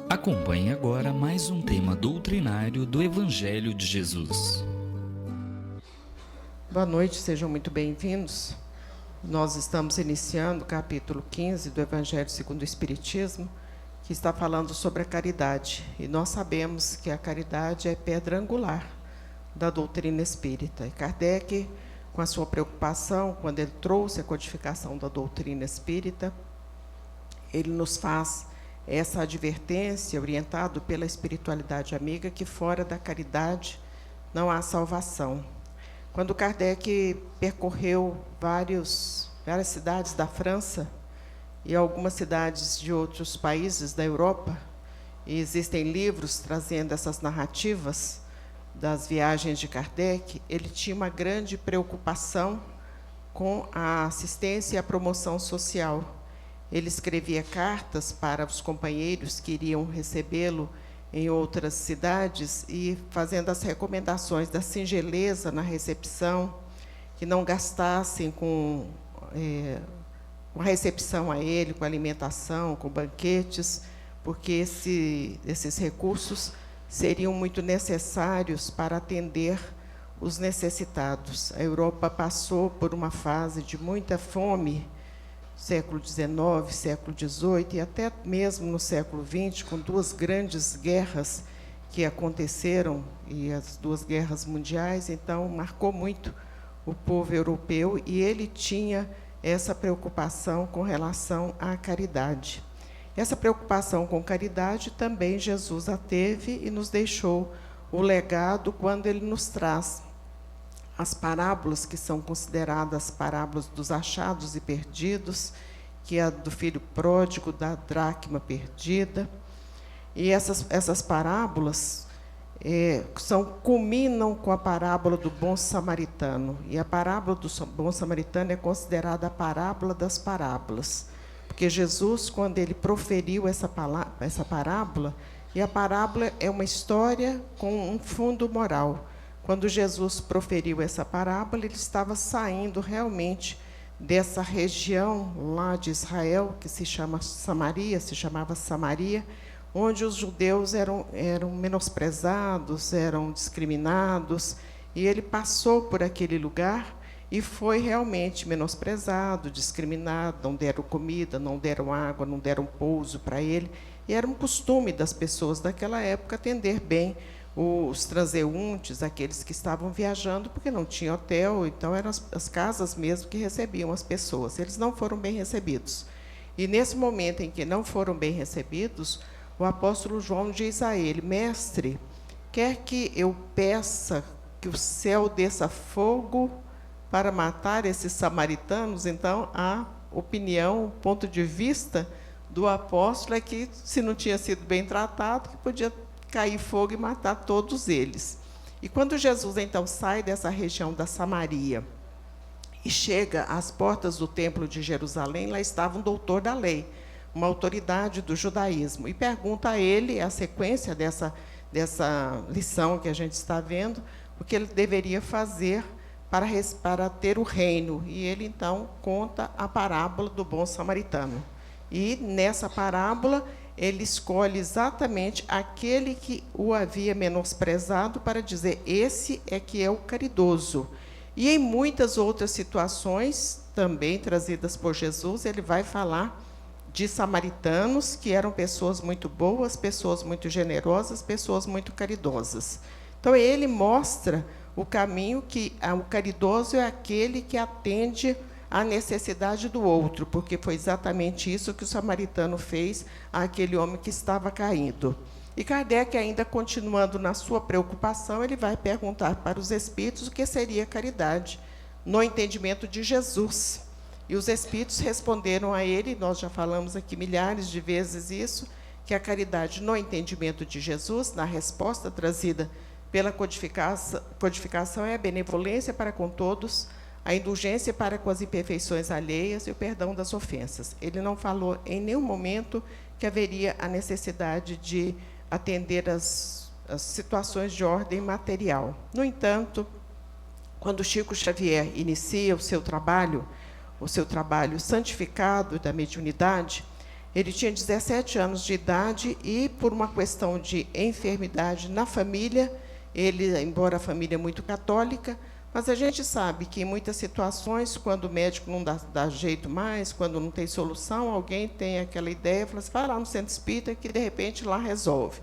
Acompanhe agora mais um tema doutrinário do Evangelho de Jesus. Boa noite, sejam muito bem-vindos. Nós estamos iniciando o capítulo 15 do Evangelho segundo o Espiritismo, que está falando sobre a caridade. E nós sabemos que a caridade é pedra angular da doutrina espírita. E Kardec, com a sua preocupação, quando ele trouxe a codificação da doutrina espírita, ele nos faz essa advertência, orientado pela espiritualidade amiga, que fora da caridade não há salvação. Quando Kardec percorreu várias cidades da França e algumas cidades de outros países da Europa, e existem livros trazendo essas narrativas das viagens de Kardec, ele tinha uma grande preocupação com a assistência e a promoção social. Ele escrevia cartas para os companheiros que iriam recebê-lo em outras cidades e fazendo as recomendações da singeleza na recepção, que não gastassem com a recepção a ele, com alimentação, com banquetes, porque esses recursos seriam muito necessários para atender os necessitados. A Europa passou por uma fase de muita fome, século XIX, século XVIII e até mesmo no século XX, com duas grandes guerras que aconteceram, e as duas guerras mundiais, então marcou muito o povo europeu, e ele tinha essa preocupação com relação à caridade. Essa preocupação com caridade também Jesus a teve e nos deixou o legado quando ele nos traz as parábolas que são consideradas parábolas dos achados e perdidos, que é a do filho pródigo, da dracma perdida. E essas parábolas culminam com a parábola do bom samaritano. E a parábola do bom samaritano é considerada a parábola das parábolas, porque Jesus, quando ele proferiu essa parábola, e a parábola é uma história com um fundo moral. Quando Jesus proferiu essa parábola, ele estava saindo realmente dessa região lá de Israel, que se chamava Samaria, onde os judeus eram menosprezados, eram discriminados, e ele passou por aquele lugar e foi realmente menosprezado, discriminado, não deram comida, não deram água, não deram pouso para ele, e era um costume das pessoas daquela época atender bem os transeuntes, aqueles que estavam viajando, porque não tinha hotel, então eram as casas mesmo que recebiam as pessoas. Eles não foram bem recebidos. E, nesse momento em que não foram bem recebidos, o apóstolo João diz a ele: mestre, quer que eu peça que o céu desça fogo para matar esses samaritanos? Então, a opinião, o ponto de vista do apóstolo é que, se não tinha sido bem tratado, que podia cair fogo e matar todos eles. E quando Jesus, então, sai dessa região da Samaria e chega às portas do templo de Jerusalém, lá estava um doutor da lei, uma autoridade do judaísmo, e pergunta a ele a sequência dessa lição que a gente está vendo, o que ele deveria fazer para ter o reino. E ele, então, conta a parábola do bom samaritano. E, nessa parábola, ele escolhe exatamente aquele que o havia menosprezado para dizer: esse é que é o caridoso. E em muitas outras situações, também trazidas por Jesus, ele vai falar de samaritanos, que eram pessoas muito boas, pessoas muito generosas, pessoas muito caridosas. Então, ele mostra o caminho que o caridoso é aquele que atende a necessidade do outro, porque foi exatamente isso que o samaritano fez àquele homem que estava caído. E Kardec, ainda continuando na sua preocupação, ele vai perguntar para os espíritos o que seria caridade no entendimento de Jesus. E os espíritos responderam a ele, nós já falamos aqui milhares de vezes isso, que a caridade no entendimento de Jesus, na resposta trazida pela codificação, é a benevolência para com todos, a indulgência para com as imperfeições alheias e o perdão das ofensas. Ele não falou em nenhum momento que haveria a necessidade de atender as situações de ordem material. No entanto, quando Chico Xavier inicia o seu trabalho santificado da mediunidade, Ele tinha 17 anos de idade e, por uma questão de enfermidade na família, ele, embora a família é muito católica, mas a gente sabe que, em muitas situações, quando o médico não dá jeito mais, quando não tem solução, alguém tem aquela ideia, fala assim, vai lá no centro espírita, que, de repente, lá resolve.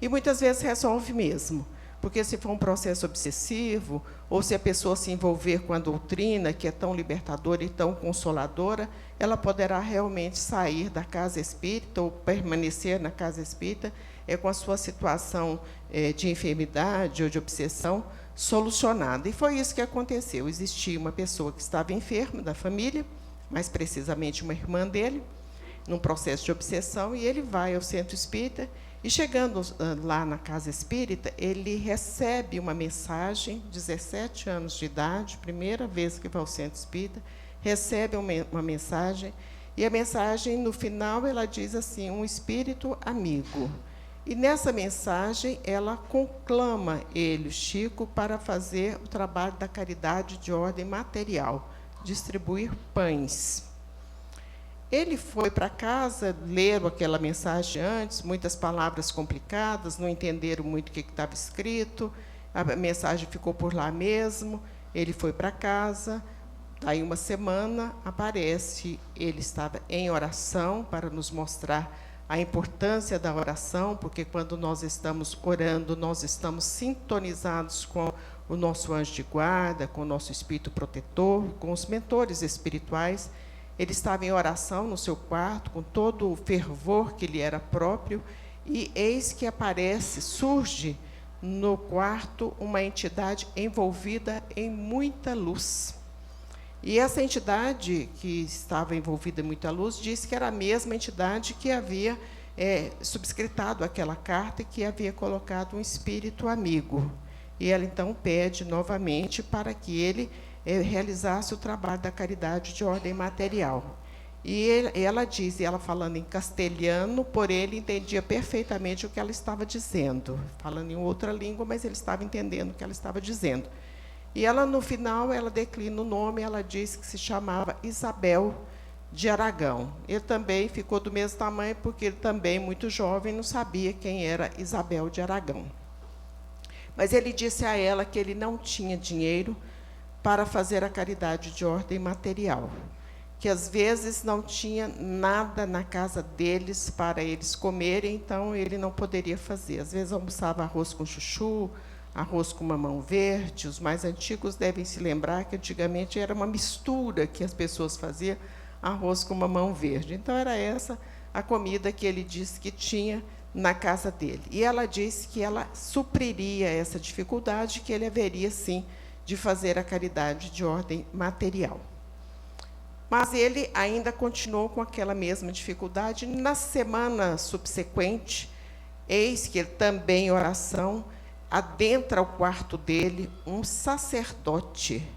E, muitas vezes, resolve mesmo. Porque, se for um processo obsessivo, ou se a pessoa se envolver com a doutrina, que é tão libertadora e tão consoladora, ela poderá realmente sair da casa espírita ou permanecer na casa espírita com a sua situação de enfermidade ou de obsessão solucionada. E foi isso que aconteceu. Existia uma pessoa que estava enferma da família, mais precisamente uma irmã dele, num processo de obsessão, e ele vai ao centro espírita, e chegando lá na casa espírita, ele recebe uma mensagem, 17 anos de idade, primeira vez que vai ao centro espírita, recebe uma mensagem, e a mensagem, no final, ela diz assim, um espírito amigo. E, nessa mensagem, ela conclama ele, Chico, para fazer o trabalho da caridade de ordem material, distribuir pães. Ele foi para casa, leram aquela mensagem antes, muitas palavras complicadas, não entenderam muito o que estava escrito, a mensagem ficou por lá mesmo, ele foi para casa, daí uma semana aparece, ele estava em oração para nos mostrar a importância da oração, porque quando nós estamos orando, nós estamos sintonizados com o nosso anjo de guarda, com o nosso espírito protetor, com os mentores espirituais. Ele estava em oração no seu quarto, com todo o fervor que lhe era próprio, e eis que aparece, surge no quarto uma entidade envolvida em muita luz. E essa entidade que estava envolvida em muita luz disse que era a mesma entidade que havia subscritado aquela carta e que havia colocado um espírito amigo. E ela, então, pede novamente para que ele realizasse o trabalho da caridade de ordem material. E ela diz, e ela falando em castelhano, porém ele entendia perfeitamente o que ela estava dizendo, falando em outra língua, mas ele estava entendendo o que ela estava dizendo. E ela, no final, ela declina o nome, ela diz que se chamava Isabel de Aragão. Ele também ficou do mesmo tamanho, porque ele também, muito jovem, não sabia quem era Isabel de Aragão. Mas ele disse a ela que ele não tinha dinheiro para fazer a caridade de ordem material, que às vezes não tinha nada na casa deles para eles comerem, então ele não poderia fazer. Às vezes almoçava arroz com chuchu, arroz com mamão verde. Os mais antigos devem se lembrar que antigamente era uma mistura que as pessoas faziam, arroz com mamão verde. Então era essa a comida que ele disse que tinha na casa dele. E ela disse que ela supriria essa dificuldade, que ele haveria, sim, de fazer a caridade de ordem material. Mas ele ainda continuou com aquela mesma dificuldade. Na semana subsequente, eis que ele também, em oração, adentra ao quarto dele um sacerdote.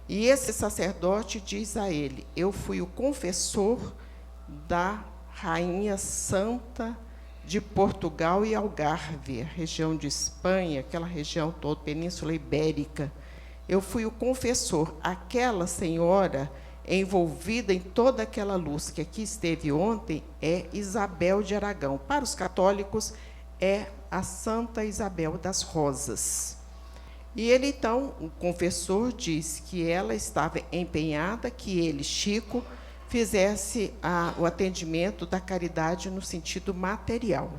E esse sacerdote diz a ele, eu fui o confessor da Rainha Santa de Portugal e Algarve, a região de Espanha, aquela região toda, Península Ibérica. Eu fui o confessor. Aquela senhora envolvida em toda aquela luz que aqui esteve ontem é Isabel de Aragão. Para os católicos, é a Santa Isabel das Rosas. E ele, então, o confessor, diz que ela estava empenhada, que ele, Chico, fizesse o atendimento da caridade no sentido material.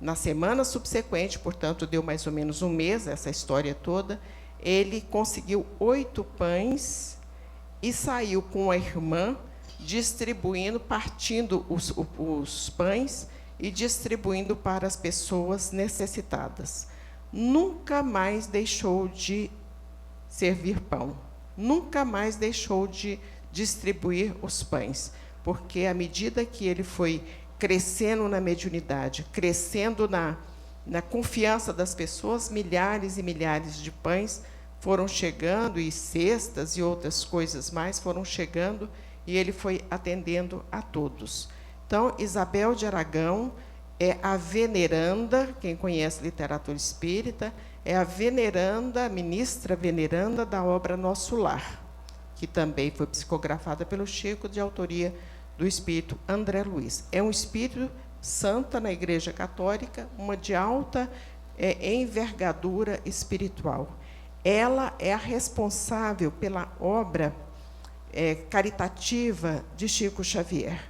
Na semana subsequente, portanto, deu mais ou menos um mês, essa história toda, ele conseguiu 8 pães e saiu com a irmã, distribuindo, partindo os pães e distribuindo para as pessoas necessitadas. Nunca mais deixou de servir pão, nunca mais deixou de distribuir os pães, porque à medida que ele foi crescendo na mediunidade, crescendo na confiança das pessoas, milhares e milhares de pães foram chegando, e cestas e outras coisas mais foram chegando, e ele foi atendendo a todos. Então, Isabel de Aragão é a veneranda, quem conhece literatura espírita, é a veneranda, a ministra veneranda da obra Nosso Lar, que também foi psicografada pelo Chico, de autoria do espírito André Luiz. É um espírito santa na Igreja Católica, uma de alta envergadura espiritual. Ela é a responsável pela obra caritativa de Chico Xavier.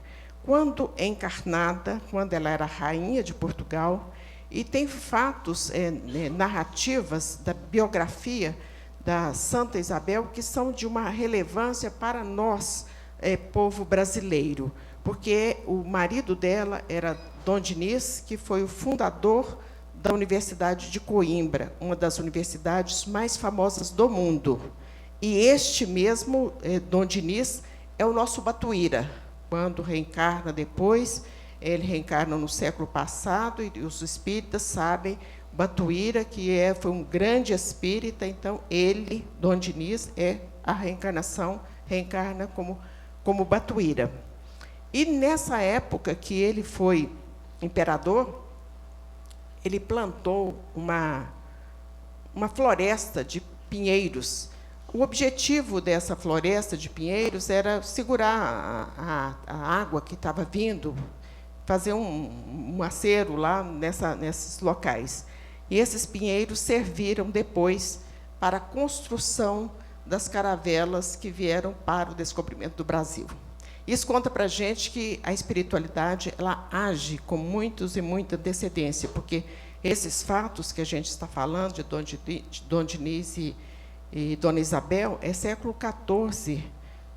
Quando encarnada, quando ela era rainha de Portugal, e tem fatos, narrativas da biografia da Santa Isabel que são de uma relevância para nós, povo brasileiro, porque o marido dela era Dom Dinis, que foi o fundador da Universidade de Coimbra, uma das universidades mais famosas do mundo. E este mesmo Dom Dinis é o nosso Batuíra. Quando reencarna depois, ele reencarna no século passado, e os espíritas sabem, Batuíra, que foi um grande espírita, então ele, Dom Dinis, é a reencarnação, reencarna como Batuíra. E nessa época que ele foi imperador, ele plantou uma floresta de pinheiros. O objetivo dessa floresta de pinheiros era segurar a água que estava vindo, fazer um acero lá nesses locais. E esses pinheiros serviram depois para a construção das caravelas que vieram para o descobrimento do Brasil. Isso conta para a gente que a espiritualidade ela age com muita antecedência, porque esses fatos que a gente está falando, de Dom Dinis e Dona Isabel, é século XIV,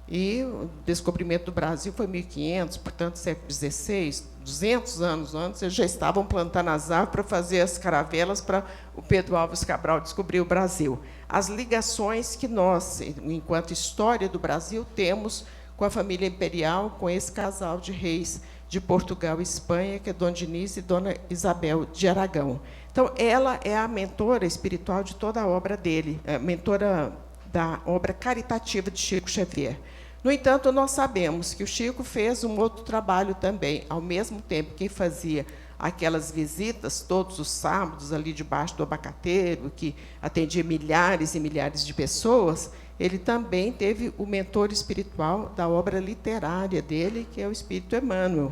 e o descobrimento do Brasil foi 1500, portanto, século XVI, 200 anos antes, eles já estavam plantando as árvores para fazer as caravelas para o Pedro Álvares Cabral descobrir o Brasil. As ligações que nós, enquanto história do Brasil, temos com a família imperial, com esse casal de reis de Portugal e Espanha, que é Dom Dinis e Dona Isabel de Aragão. Então, ela é a mentora espiritual de toda a obra dele, a mentora da obra caritativa de Chico Xavier. No entanto, nós sabemos que o Chico fez um outro trabalho também, ao mesmo tempo que fazia aquelas visitas todos os sábados ali debaixo do abacateiro, que atendia milhares e milhares de pessoas. Ele também teve o mentor espiritual da obra literária dele, que é o Espírito Emmanuel,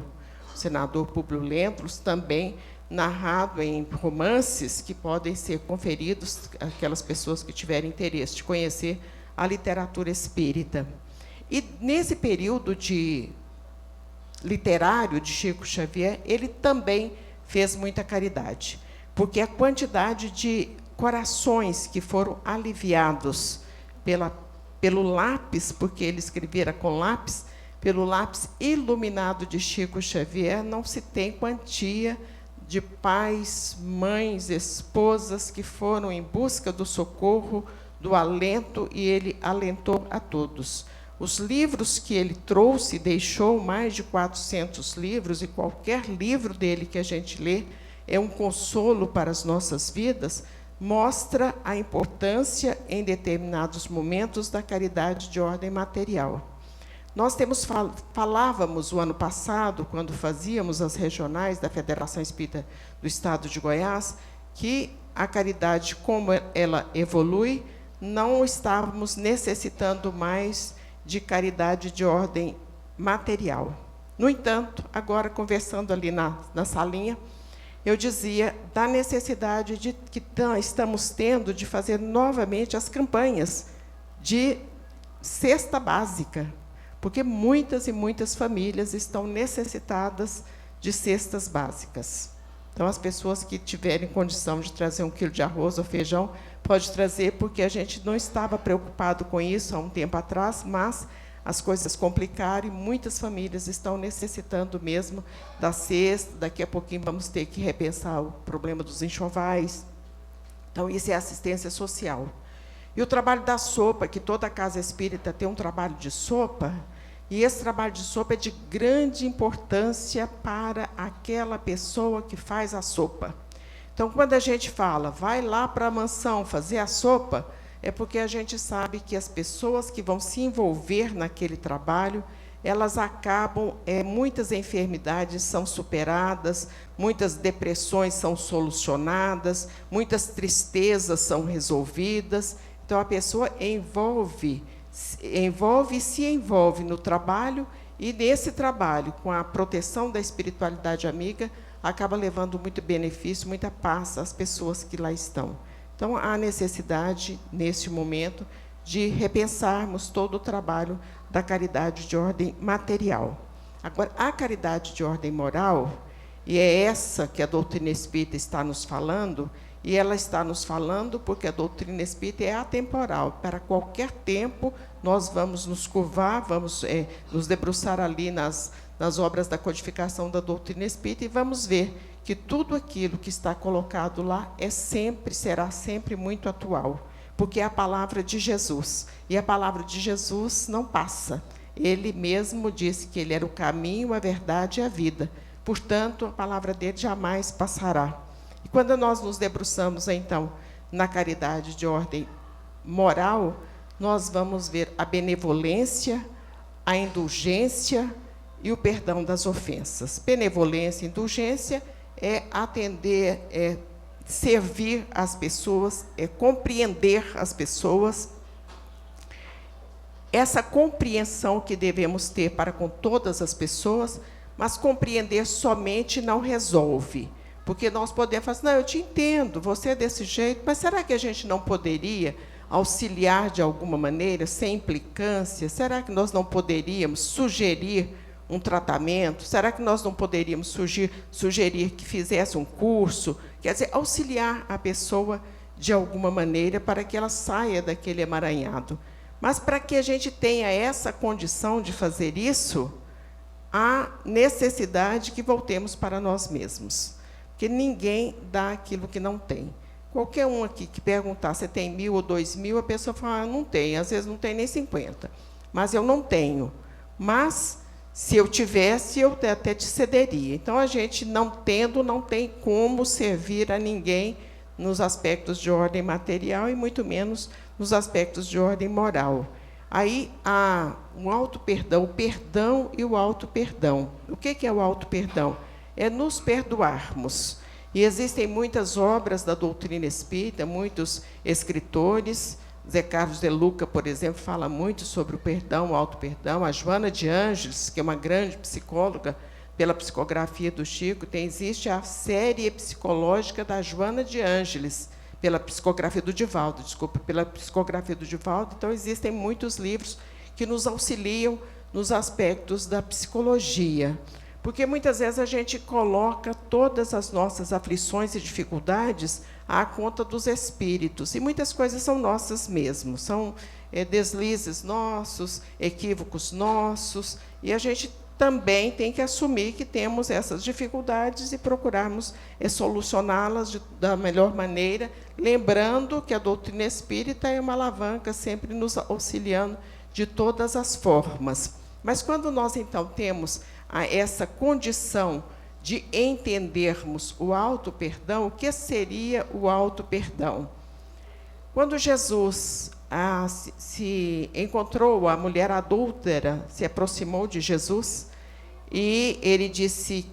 o senador Públio Lentulus, também narrado em romances que podem ser conferidos àquelas pessoas que tiverem interesse de conhecer a literatura espírita. E, nesse período literário de Chico Xavier, ele também fez muita caridade, porque a quantidade de corações que foram aliviados pelo lápis, porque ele escrevera com lápis, pelo lápis iluminado de Chico Xavier, não se tem quantia de pais, mães, esposas que foram em busca do socorro, do alento, e ele alentou a todos. Os livros que ele trouxe, deixou mais de 400 livros, e qualquer livro dele que a gente lê é um consolo para as nossas vidas, mostra a importância, em determinados momentos, da caridade de ordem material. Nós falávamos, o ano passado, quando fazíamos as regionais da Federação Espírita do Estado de Goiás, que a caridade, como ela evolui, não estávamos necessitando mais de caridade de ordem material. No entanto, agora, conversando ali na salinha, eu dizia da necessidade que estamos tendo de fazer novamente as campanhas de cesta básica, porque muitas e muitas famílias estão necessitadas de cestas básicas. Então, as pessoas que tiverem condição de trazer 1 quilo de arroz ou feijão, pode trazer, porque a gente não estava preocupado com isso há um tempo atrás, mas as coisas complicaram e muitas famílias estão necessitando mesmo da cesta. Daqui a pouquinho vamos ter que repensar o problema dos enxovais. Então, isso é assistência social. E o trabalho da sopa, que toda casa espírita tem um trabalho de sopa, e esse trabalho de sopa é de grande importância para aquela pessoa que faz a sopa. Então, quando a gente fala, vai lá para a mansão fazer a sopa, é porque a gente sabe que as pessoas que vão se envolver naquele trabalho, elas acabam, muitas enfermidades são superadas, muitas depressões são solucionadas, muitas tristezas são resolvidas. Então, a pessoa se envolve no trabalho E nesse trabalho, com a proteção da espiritualidade amiga, acaba levando muito benefício, muita paz às pessoas que lá estão. Então, há necessidade, nesse momento, de repensarmos todo o trabalho da caridade de ordem material. Agora, a caridade de ordem moral, e é essa que a doutrina espírita está nos falando, e ela está nos falando porque a doutrina espírita é atemporal. Para qualquer tempo, nós vamos nos curvar, vamos nos debruçar ali nas obras da codificação da doutrina espírita e vamos ver que tudo aquilo que está colocado lá será sempre muito atual, porque é a palavra de Jesus. E a palavra de Jesus não passa. Ele mesmo disse que ele era o caminho, a verdade e a vida. Portanto, a palavra dele jamais passará. E quando nós nos debruçamos, então, na caridade de ordem moral, nós vamos ver a benevolência, a indulgência e o perdão das ofensas. Benevolência e indulgência é atender, é servir as pessoas, é compreender as pessoas. Essa compreensão que devemos ter para com todas as pessoas, mas compreender somente não resolve. Porque nós podemos falar assim, não, eu te entendo, você é desse jeito, mas será que a gente não poderia auxiliar de alguma maneira, sem implicância? Será que nós não poderíamos sugerir um tratamento? Será que nós não poderíamos sugerir que fizesse um curso? Quer dizer, auxiliar a pessoa de alguma maneira para que ela saia daquele emaranhado. Mas, para que a gente tenha essa condição de fazer isso, há necessidade que voltemos para nós mesmos. Porque ninguém dá aquilo que não tem. Qualquer um aqui que perguntar se tem 1.000 ou 2.000, a pessoa fala, não tem, às vezes não tem nem 50. Mas eu não tenho. Mas, se eu tivesse, eu até te cederia. Então, a gente, não tendo, não tem como servir a ninguém nos aspectos de ordem material e, muito menos, nos aspectos de ordem moral. Aí, há um auto-perdão, o perdão e o auto-perdão. O que é o auto-perdão? É nos perdoarmos. E existem muitas obras da doutrina espírita, muitos escritores. Zé Carlos de Luca, por exemplo, fala muito sobre o perdão, o auto-perdão. A Joana de Ângeles, que é uma grande psicóloga, pela psicografia do Chico, existe a série psicológica da Joana de Ângeles, pela psicografia do Divaldo, pela psicografia do Divaldo. Então, existem muitos livros que nos auxiliam nos aspectos da psicologia. Porque, muitas vezes, a gente coloca todas as nossas aflições e dificuldades à conta dos espíritos. E muitas coisas são nossas mesmo, são deslizes nossos, equívocos nossos, e a gente também tem que assumir que temos essas dificuldades e procurarmos solucioná-las da melhor maneira, lembrando que a doutrina espírita é uma alavanca sempre nos auxiliando de todas as formas. Mas, quando nós, então, temos essa condição de entendermos o auto-perdão, o que seria o auto-perdão? Quando Jesus se encontrou, a mulher adúltera se aproximou de Jesus e ele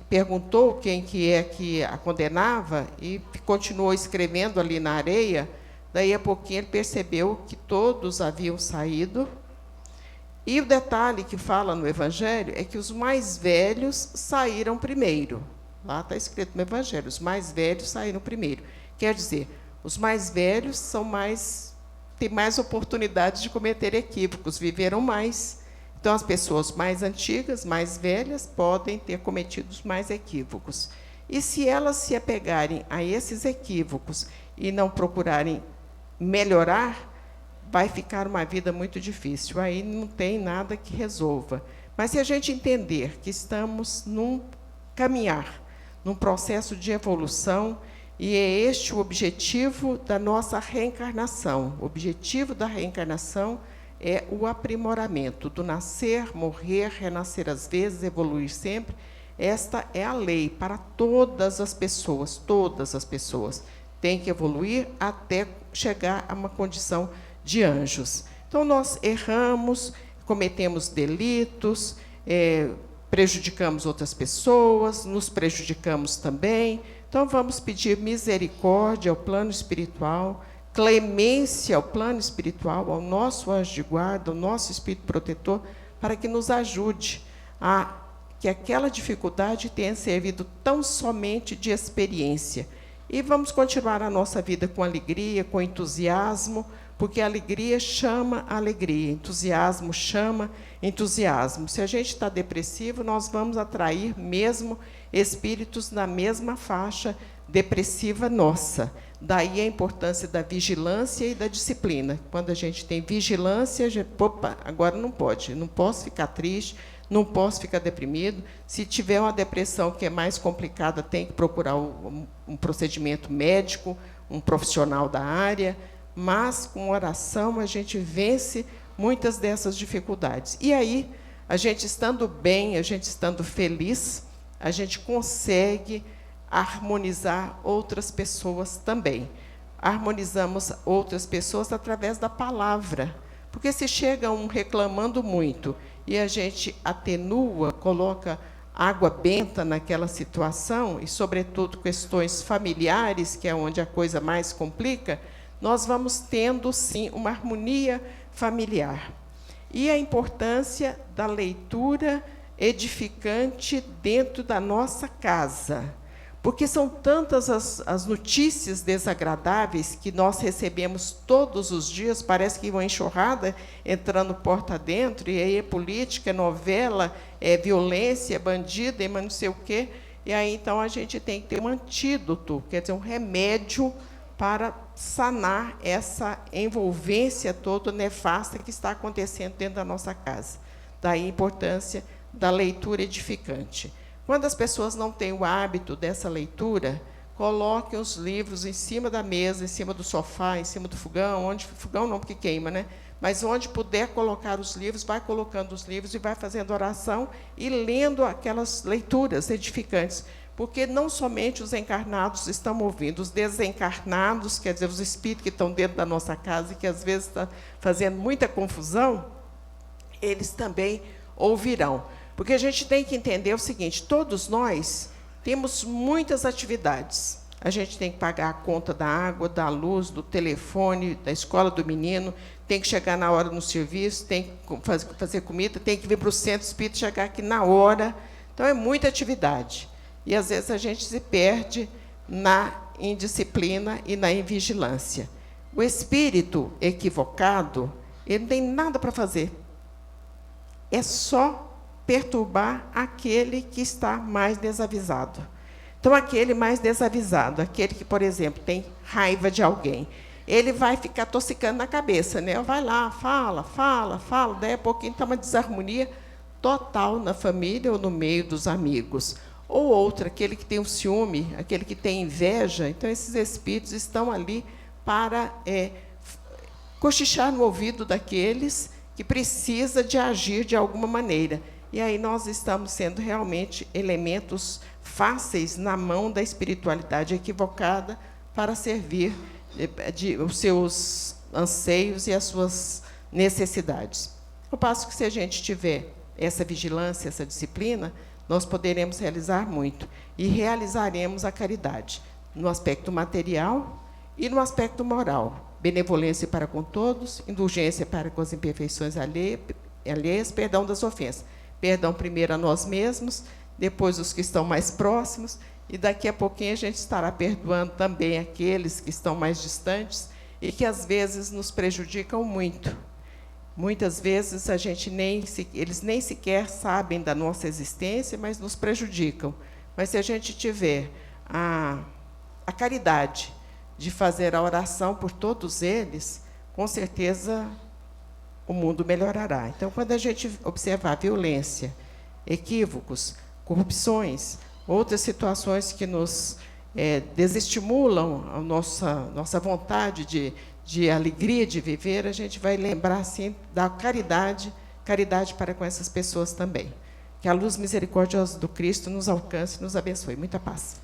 perguntou quem que é que a condenava e continuou escrevendo ali na areia. Daí a pouquinho ele percebeu que todos haviam saído. E o detalhe que fala no Evangelho é que os mais velhos saíram primeiro. Lá está escrito no Evangelho, os mais velhos saíram primeiro. Quer dizer, os mais velhos têm mais oportunidades de cometer equívocos, viveram mais. Então, as pessoas mais antigas, mais velhas, podem ter cometido mais equívocos. E, se elas se apegarem a esses equívocos e não procurarem melhorar, vai ficar uma vida muito difícil. Aí não tem nada que resolva. Mas, se a gente entender que estamos num caminhar, num processo de evolução, e é este o objetivo da nossa reencarnação. O objetivo da reencarnação é o aprimoramento, do nascer, morrer, renascer às vezes, evoluir sempre. Esta é a lei para todas as pessoas. Todas as pessoas têm que evoluir até chegar a uma condição de anjos. Então, nós erramos, cometemos delitos, prejudicamos outras pessoas, nos prejudicamos também. Então, vamos pedir misericórdia ao plano espiritual, clemência ao plano espiritual, ao nosso anjo de guarda, ao nosso espírito protetor, para que nos ajude que aquela dificuldade tenha servido tão somente de experiência. E vamos continuar a nossa vida com alegria, com entusiasmo, porque a alegria chama a alegria, entusiasmo chama entusiasmo. Se a gente está depressivo, nós vamos atrair mesmo espíritos na mesma faixa depressiva nossa. Daí a importância da vigilância e da disciplina. Quando a gente tem vigilância, opa, agora não posso ficar triste, não posso ficar deprimido. Se tiver uma depressão que é mais complicada, tem que procurar um procedimento médico, um profissional da área, mas com oração a gente vence muitas dessas dificuldades. E aí, a gente estando bem, a gente estando feliz, a gente consegue harmonizar outras pessoas também. Harmonizamos outras pessoas através da palavra. Porque se chega um reclamando muito e a gente atenua, coloca água benta naquela situação, e, sobretudo, questões familiares, que é onde a coisa mais complica, nós vamos tendo, sim, uma harmonia familiar. E a importância da leitura edificante dentro da nossa casa. Porque são tantas as notícias desagradáveis que nós recebemos todos os dias, parece que uma enxurrada entrando porta dentro, e aí é política, é novela, é violência, é bandido, é não sei o quê. E aí, então, a gente tem que ter um antídoto, quer dizer, um remédio para sanar essa envolvência toda nefasta que está acontecendo dentro da nossa casa. Daí a importância da leitura edificante. Quando as pessoas não têm o hábito dessa leitura, coloquem os livros em cima da mesa, em cima do sofá, em cima do fogão, fogão não, porque queima, né? Mas onde puder colocar os livros, vai colocando os livros e vai fazendo oração e lendo aquelas leituras edificantes. Porque não somente os encarnados estão ouvindo, os desencarnados, quer dizer, os espíritos que estão dentro da nossa casa e que, às vezes, estão fazendo muita confusão, eles também ouvirão. Porque a gente tem que entender o seguinte: todos nós temos muitas atividades. A gente tem que pagar a conta da água, da luz, do telefone, da escola do menino, tem que chegar na hora no serviço, tem que fazer comida, tem que vir para o centro espírita, chegar aqui na hora. Então, é muita atividade. E, às vezes, a gente se perde na indisciplina e na invigilância. O espírito equivocado, ele não tem nada para fazer. É só perturbar aquele que está mais desavisado. Então, aquele mais desavisado, aquele que, por exemplo, tem raiva de alguém, ele vai ficar tossicando na cabeça, né? Vai lá, fala, daí a pouquinho está uma desarmonia total na família ou no meio dos amigos. Ou outra, aquele que tem o ciúme, aquele que tem inveja. Então, esses espíritos estão ali para cochichar no ouvido daqueles que precisa de agir de alguma maneira. E aí nós estamos sendo realmente elementos fáceis na mão da espiritualidade equivocada para servir os seus anseios e as suas necessidades. Ao passo que, se a gente tiver essa vigilância, essa disciplina, nós poderemos realizar muito. E realizaremos a caridade no aspecto material e no aspecto moral. Benevolência para com todos, indulgência para com as imperfeições alheias, perdão das ofensas. Perdão primeiro a nós mesmos, depois os que estão mais próximos, e daqui a pouquinho a gente estará perdoando também aqueles que estão mais distantes e que, às vezes, nos prejudicam muito. Muitas vezes eles nem sequer sabem da nossa existência, mas nos prejudicam. Mas, se a gente tiver a caridade de fazer a oração por todos eles, com certeza o mundo melhorará. Então, quando a gente observar violência, equívocos, corrupções, outras situações que nos desestimulam a nossa vontade de alegria de viver, a gente vai lembrar, assim, da caridade para com essas pessoas também. Que a luz misericordiosa do Cristo nos alcance e nos abençoe. Muita paz.